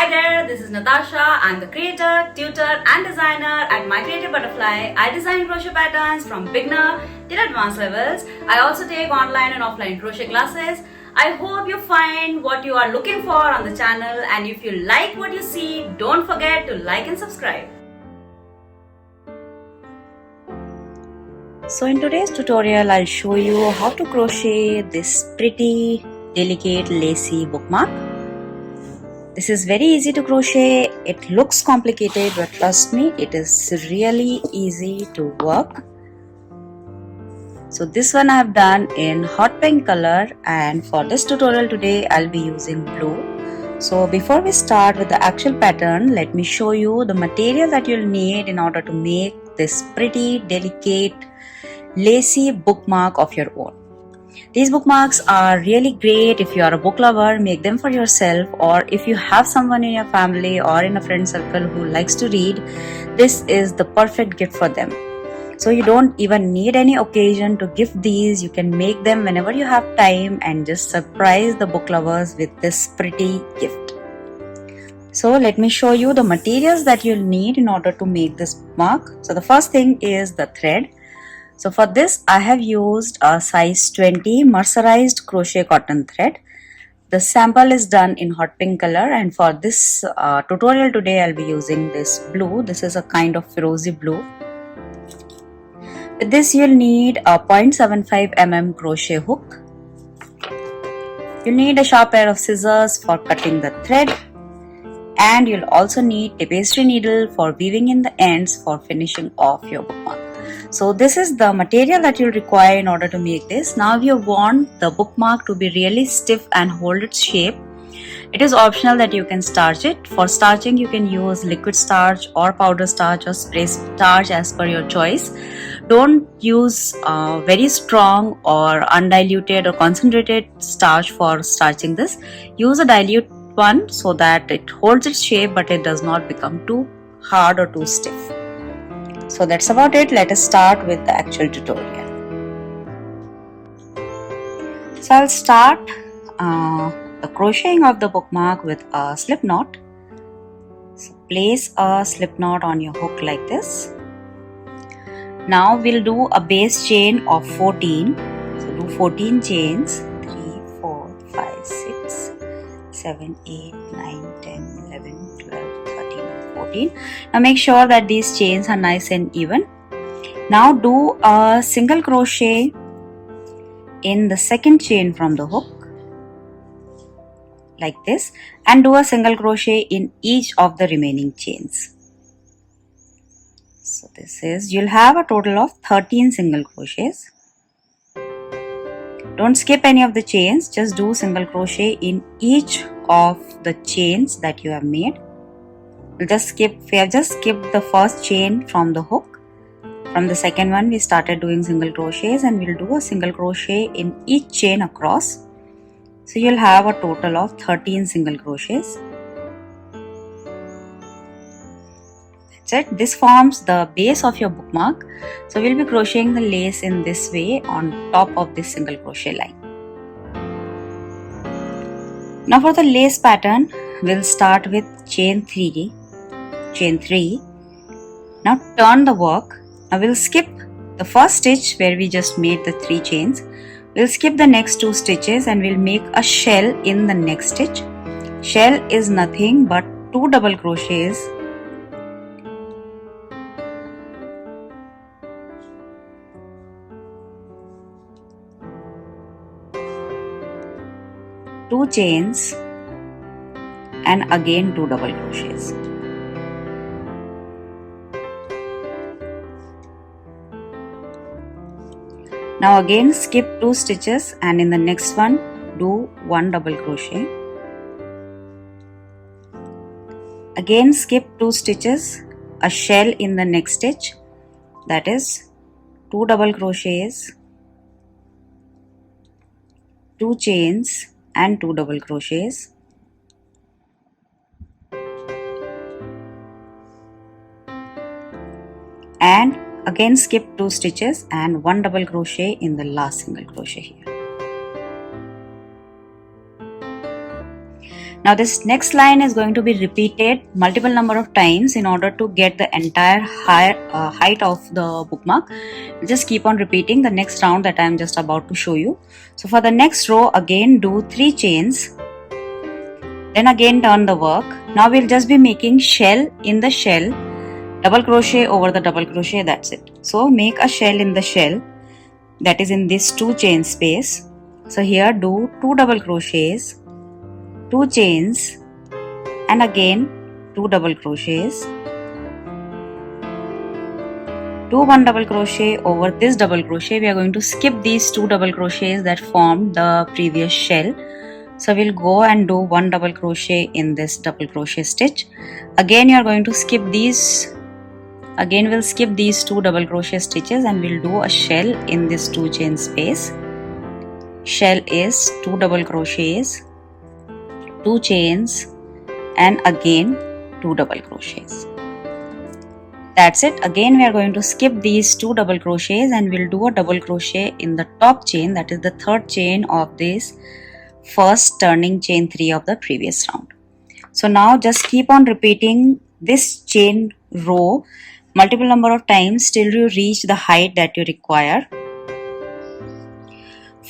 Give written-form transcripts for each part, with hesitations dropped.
Hi there, this is Natasha. I'm the creator, tutor and designer at My Creative Butterfly. I design crochet patterns from beginner till advanced levels. I also take online and offline crochet classes. I hope you find what you are looking for on the channel, and if you like what you see, don't forget to like and subscribe. So in today's tutorial, I'll show you how to crochet this pretty, delicate, lacy bookmark. This is very easy to crochet. It looks complicated, but trust me, it is really easy to work. So this one I have done in hot pink color, and for this tutorial today, I'll be using blue. So before we start with the actual pattern, let me show you the material that you'll need in order to make this pretty, delicate, lacy bookmark of your own. These bookmarks are really great if you are a book lover, make them for yourself, or if you have someone in your family or in a friend circle who likes to read, this is the perfect gift for them. So you don't even need any occasion to gift these. You can make them whenever you have time and just surprise the book lovers with this pretty gift. So let me show you the materials that you'll need in order to make this bookmark. So the first thing is the thread. So for this I have used a size 20 mercerized crochet cotton thread. The sample is done in hot pink color, and for this tutorial today I'll be using this blue. This is a kind of firozi blue. With this you'll need a 0.75 mm crochet hook. You'll need a sharp pair of scissors for cutting the thread, and you'll also need tapestry needle for weaving in the ends for finishing off your bookmark. So this is the material that you'll require in order to make this. Now if you want the bookmark to be really stiff and hold its shape, it is optional that you can starch it. For starching you can use liquid starch or powder starch or spray starch as per your choice. Don't use very strong or undiluted or concentrated starch for starching this. Use a dilute one so that it holds its shape but it does not become too hard or too stiff. So that's about it. Let us start with the actual tutorial. So I'll start the crocheting of the bookmark with a slip knot. So place a slip knot on your hook like this. Now we'll do a base chain of 14. So do 14 chains. 3, 4, 5, 6, 7, 8, 9, 10, 11, 12, 13, 14. Now make sure that these chains are nice and even. Now do a single crochet in the second chain from the hook like this, and do a single crochet in each of the remaining chains. So this is, you'll have a total of 13 single crochets. Don't skip any of the chains, just do single crochet in each of the chains that you have made. We have just skipped the first chain from the hook. From the second one we started doing single crochets, and we'll do a single crochet in each chain across. So you'll have a total of 13 single crochets. That's it. This forms the base of your bookmark. So we'll be crocheting the lace in this way on top of this single crochet line. Now for the lace pattern, we'll start with chain 3. Now turn the work. Now we'll skip the first stitch where we just made the 3 chains. We'll skip the next 2 stitches and we'll make a shell in the next stitch. Shell is nothing but 2 double crochets. Two chains and again 2 double crochets. Now again skip 2 stitches, and in the next one do 1 double crochet. Again skip 2 stitches, a shell in the next stitch, that is 2 double crochets, 2 chains and 2 double crochets. And again skip 2 stitches and 1 double crochet in the last single crochet here. Now this next line is going to be repeated multiple number of times in order to get the entire height of the bookmark. Just keep on repeating the next round that I am just about to show you. So for the next row, again do 3 chains, then again turn the work. Now we'll just be making shell in the shell, double crochet over the double crochet, that's it. So make a shell in the shell, that is in this 2 chain space. So here do 2 double crochets, 2 chains, and again 2 double crochets, do 1 double crochet over this double crochet. We are going to skip these 2 double crochets that formed the previous shell. So we'll go and do 1 double crochet in this double crochet stitch. Again you are going to skip these. Again we'll skip these 2 double crochet stitches and we'll do a shell in this 2 chain space. Shell is 2 double crochets, 2 chains, and again 2 double crochets. That's it. Again we are going to skip these 2 double crochets and we'll do a double crochet in the top chain, that is the third chain of this first turning chain 3 of the previous round. So now just keep on repeating this chain row multiple number of times till you reach the height that you require.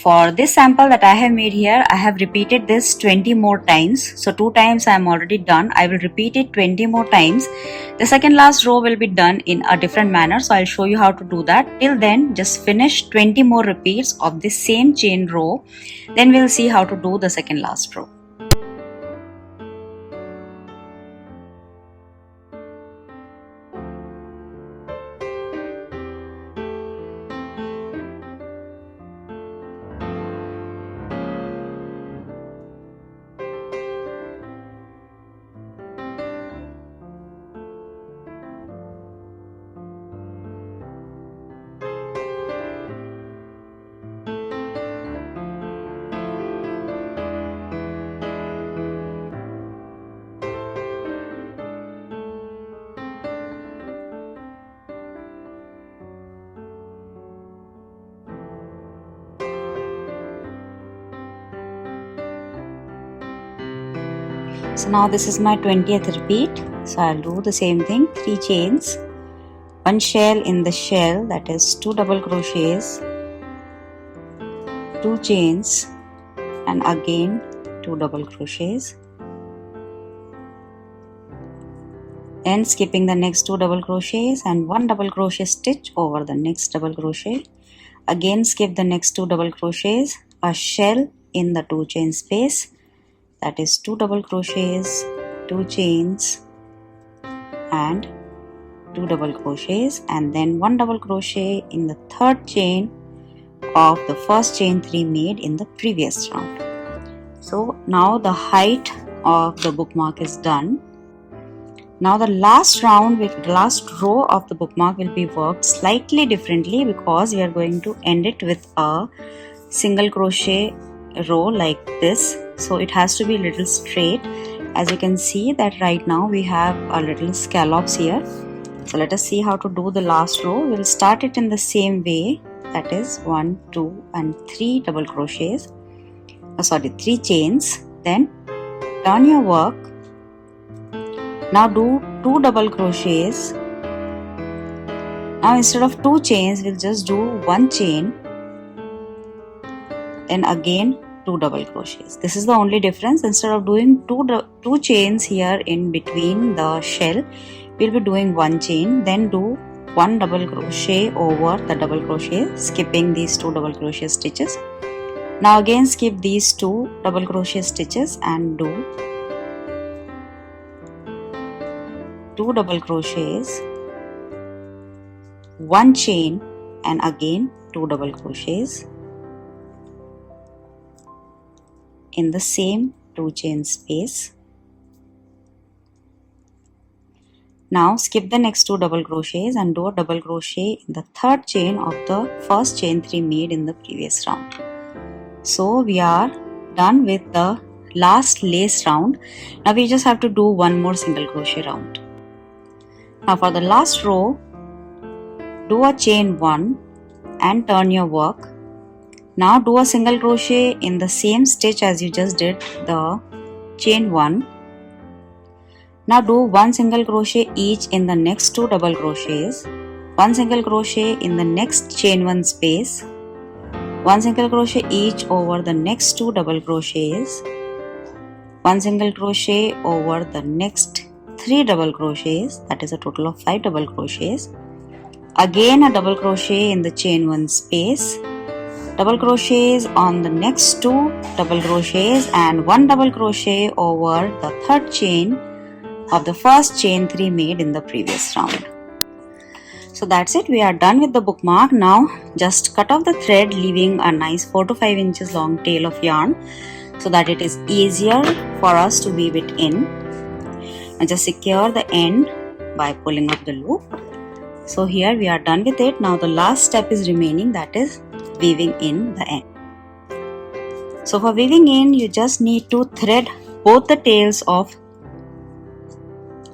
For this sample that I have made here, I have repeated this 20 more times. So 2 times I am already done. I will repeat it 20 more times. The second last row will be done in a different manner. So I'll show you how to do that. Till then, just finish 20 more repeats of this same chain row. Then we'll see how to do the second last row. So now this is my 20th repeat. So I'll do the same thing, 3 chains, 1 shell in the shell, that is 2 double crochets, 2 chains, and again 2 double crochets. Then skipping the next 2 double crochets and 1 double crochet stitch over the next double crochet. Again skip the next 2 double crochets, a shell in the 2 chain space, that is 2 double crochets, 2 chains, and 2 double crochets, and then 1 double crochet in the third chain of the first chain 3 made in the previous round. So now the height of the bookmark is done. Now the last round with the last row of the bookmark will be worked slightly differently because we are going to end it with a single crochet row like this. So it has to be a little straight. As you can see that right now we have a little scallops here. So let us see how to do the last row. We'll start it in the same way, that is 1, 2 and 3 double crochets. 3 chains. Then turn your work. Now do 2 double crochets. Now instead of 2 chains, we'll just do 1 chain. Then again 2 double crochets. This is the only difference. Instead of doing two chains here in between the shell, we'll be doing 1 chain. Then do 1 double crochet over the double crochet, skipping these 2 double crochet stitches. Now again skip these 2 double crochet stitches and do 2 double crochets, 1 chain, and again 2 double crochets in the same 2 chain space. Now skip the next 2 double crochets and do a double crochet in the third chain of the first chain 3 made in the previous round. So we are done with the last lace round. Now we just have to do 1 more single crochet round. Now for the last row, do a chain 1 and turn your work. Now do a single crochet in the same stitch as you just did the chain 1. Now do 1 single crochet each in the next 2 double crochets, 1 single crochet in the next chain 1 space, 1 single crochet each over the next 2 double crochets, 1 single crochet over the next 3 double crochets, that is a total of 5 double crochets. Again a double crochet in the chain 1 space, double crochets on the next 2 double crochets and 1 double crochet over the third chain of the first chain 3 made in the previous round. So that's it, we are done with the bookmark. Now just cut off the thread, leaving a nice 4 to 5 inches long tail of yarn so that it is easier for us to weave it in. And just secure the end by pulling up the loop. So here we are done with it. Now the last step is remaining, that is weaving in the end. So for weaving in, you just need to thread both the tails of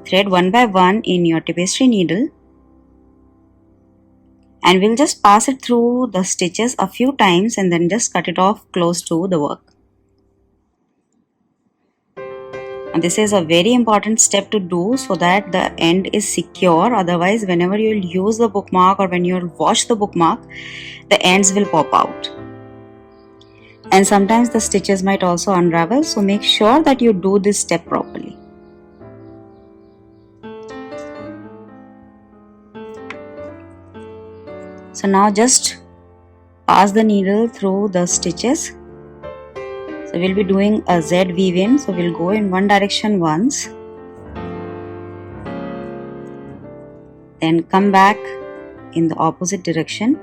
thread one by one in your tapestry needle, and we'll just pass it through the stitches a few times and then just cut it off close to the work. And this is a very important step to do so that the end is secure. Otherwise, whenever you'll use the bookmark or when you'll wash the bookmark, the ends will pop out. And sometimes the stitches might also unravel, so make sure that you do this step properly. So now just pass the needle through the stitches. So we'll be doing a Z weave in. So we'll go in one direction once, then come back in the opposite direction,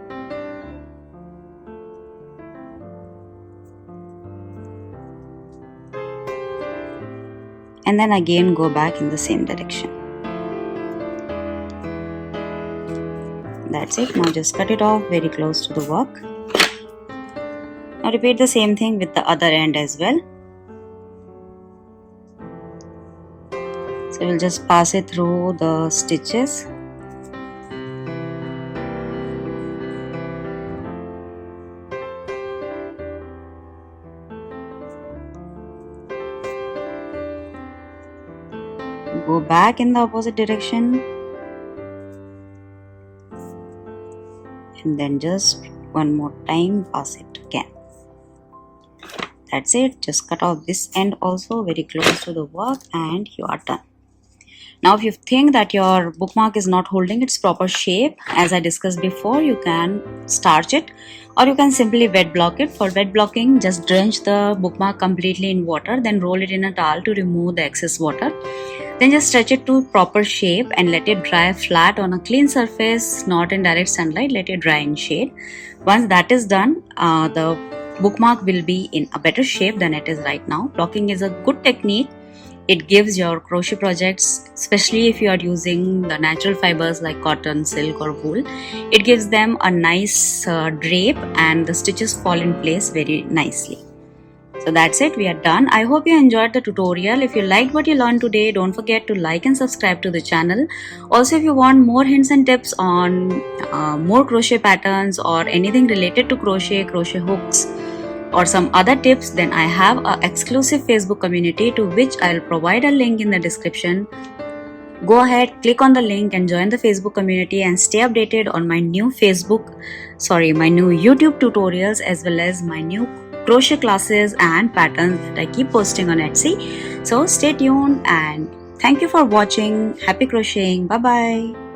and then again go back in the same direction. That's it. Now just cut it off very close to the work. Now repeat the same thing with the other end as well. So we'll just pass it through the stitches. Go back in the opposite direction. And then just one more time pass it again. That's it. Just cut off this end also very close to the work and you are done. Now if you think that your bookmark is not holding its proper shape, as I discussed before, you can starch it or you can simply wet block it. For wet blocking, just drench the bookmark completely in water, then roll it in a towel to remove the excess water. Then just stretch it to proper shape and let it dry flat on a clean surface, not in direct sunlight. Let it dry in shade. Once that is done, the bookmark will be in a better shape than it is right now. Blocking is a good technique. It gives your crochet projects, especially if you are using the natural fibers like cotton, silk or wool, it gives them a nice drape and the stitches fall in place very nicely. So that's it, we are done. I hope you enjoyed the tutorial. If you liked what you learned today, don't forget to like and subscribe to the channel. Also, if you want more hints and tips on more crochet patterns or anything related to crochet hooks or some other tips, then I have an exclusive Facebook community to which I'll provide a link in the description. Go ahead, click on the link and join the Facebook community and stay updated on my new YouTube tutorials as well as my new crochet classes and patterns that I keep posting on Etsy. So stay tuned and thank you for watching. Happy crocheting. Bye bye.